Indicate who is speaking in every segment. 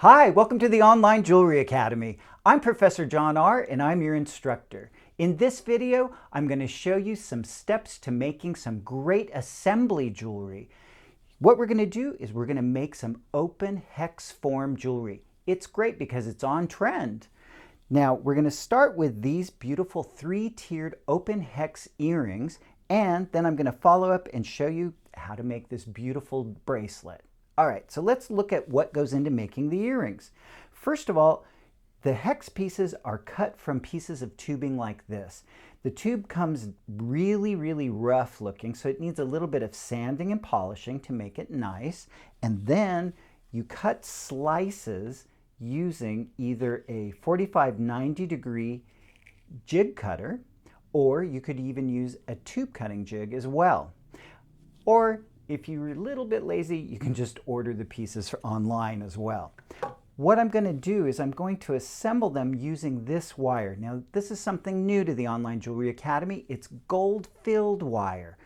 Speaker 1: Hi, welcome to the Online Jewelry Academy. I'm Professor John Ahr and I'm your instructor. In this video, I'm going to show you some steps to making some great assembly jewelry. What we're going to do is we're going to make some open hex form jewelry. It's great because it's on trend. Now, we're going to start with these beautiful three-tiered open hex earrings, and then I'm going to follow up and show you how to make this beautiful bracelet. All right, so let's look at what goes into making the earrings. First of all, the hex pieces are cut from pieces of tubing like this. The tube comes really rough looking, so it needs a little bit of sanding and polishing to make it nice. And then you cut slices using either a 45-90 degree jig cutter, or you could even use a tube cutting jig as well. Or if you're a little bit lazy, you can just order the pieces online as well. What I'm going to do is I'm going to assemble them using this wire. Now, this is something new to the Online Jewelry Academy. It's gold-filled wire.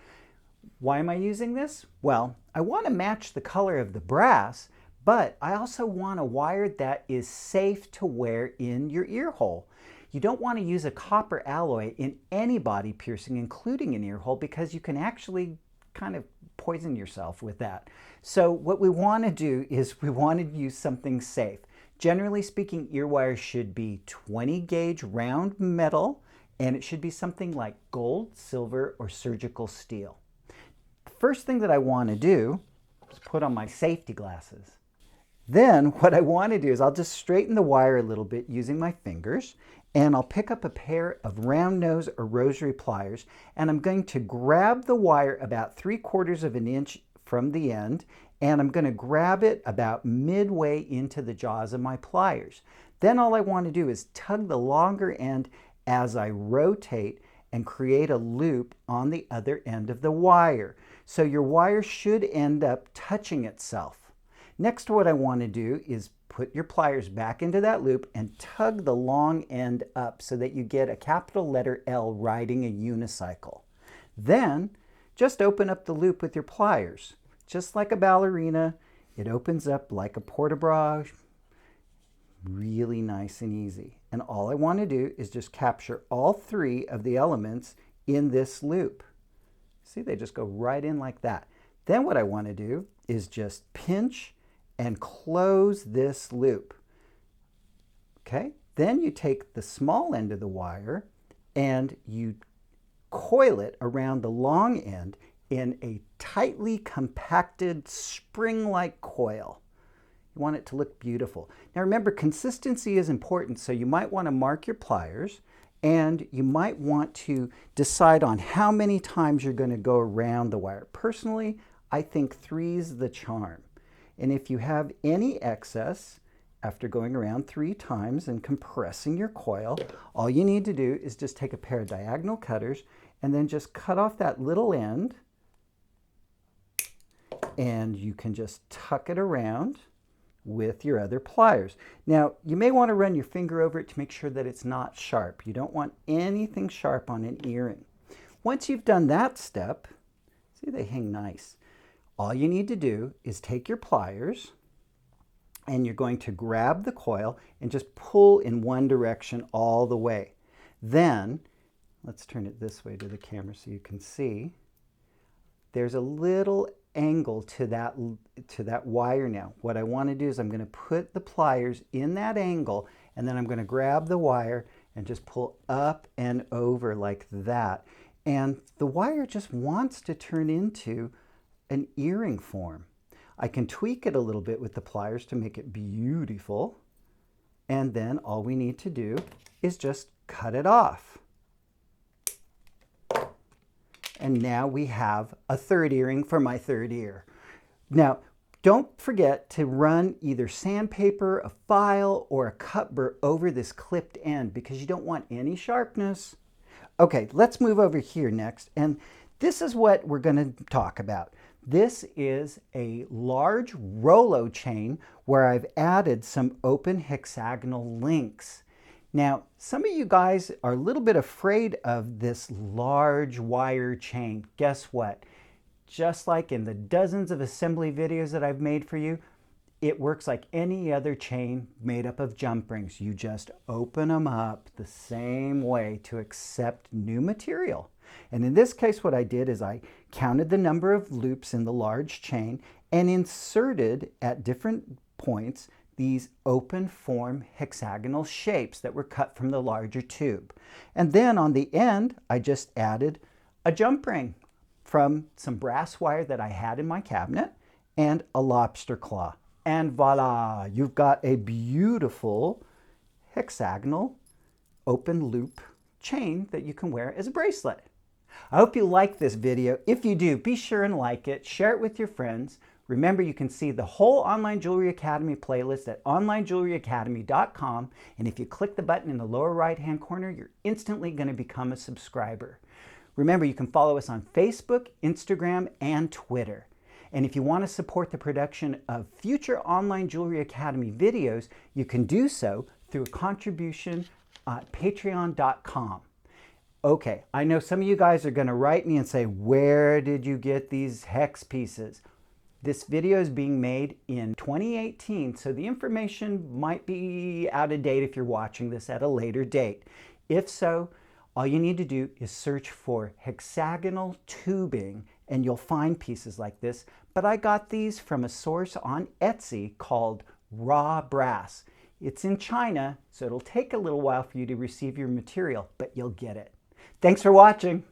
Speaker 1: Why am I using this? Well, I want to match the color of the brass, but I also want a wire that is safe to wear in your ear hole. You don't want to use a copper alloy in any body piercing, including an ear hole, because you can actually kind of poison yourself with that. So what we want to do is we want to use something safe. Generally speaking, ear wire should be 20 gauge round metal, and it should be something like gold, silver, or surgical steel. The first thing that I want to do is put on my safety glasses. Then what I want to do is I'll just straighten the wire a little bit using my fingers, and I'll pick up a pair of round nose or rosary pliers, and I'm going to grab the wire about 3/4 of an inch from the end, and I'm going to grab it about midway into the jaws of my pliers. Then all I want to do is tug the longer end as I rotate and create a loop on the other end of the wire. So your wire should end up touching itself. Next, what I want to do is put your pliers back into that loop and tug the long end up so that you get a capital letter L riding a unicycle. Then, just open up the loop with your pliers. Just like a ballerina, it opens up like a port-de-bras, really nice and easy. And all I want to do is just capture all three of the elements in this loop. See, they just go right in like that. Then what I want to do is just pinch and close this loop. Okay, then you take the small end of the wire and you coil it around the long end in a tightly compacted spring-like coil. You want it to look beautiful. Now remember, consistency is important, so you might want to mark your pliers, and you might want to decide on how many times you're going to go around the wire. Personally, I think 3's the charm. And if you have any excess after going around 3 times and compressing your coil, all you need to do is just take a pair of diagonal cutters and then just cut off that little end, and you can just tuck it around with your other pliers. Now, you may want to run your finger over it to make sure that it's not sharp. You don't want anything sharp on an earring. Once you've done that step, see, they hang nice. All you need to do is take your pliers and you're going to grab the coil and just pull in one direction all the way. Then, let's turn it this way to the camera so you can see. There's a little angle to that wire now. What I want to do is I'm going to put the pliers in that angle, and then I'm going to grab the wire and just pull up and over like that. And the wire just wants to turn into an earring form. I can tweak it a little bit with the pliers to make it beautiful, and then all we need to do is just cut it off. And now we have a third earring for my third ear. Now, don't forget to run either sandpaper, a file, or a cut burr over this clipped end because you don't want any sharpness. Okay, let's move over here next, and this is what we're going to talk about. This is a large Rolo chain where I've added some open hexagonal links. Now, some of you guys are a little bit afraid of this large wire chain. Guess what? Just like in the dozens of assembly videos that I've made for you, It works like any other chain made up of jump rings. You just open them up the same way to accept new material. And in this case, what I did is I counted the number of loops in the large chain and inserted at different points these open form hexagonal shapes that were cut from the larger tube. And then on the end, I just added a jump ring from some brass wire that I had in my cabinet and a lobster claw. And voila, you've got a beautiful hexagonal open loop chain that you can wear as a bracelet. I hope you like this video. If you do, be sure and like it, share it with your friends. Remember, you can see the whole Online Jewelry Academy playlist at onlinejewelryacademy.com, and if you click the button in the lower right-hand corner, you're instantly going to become a subscriber. Remember, you can follow us on Facebook, Instagram, and Twitter. And if you want to support the production of future Online Jewelry Academy videos, you can do so through a contribution at patreon.com. Okay, I know some of you guys are going to write me and say, where did you get these hex pieces? This video is being made in 2018, so the information might be out of date if you're watching this at a later date. If so, all you need to do is search for hexagonal tubing and you'll find pieces like this. But I got these from a source on Etsy called Raw Brass. It's in China, so it'll take a little while for you to receive your material, but you'll get it. Thanks for watching.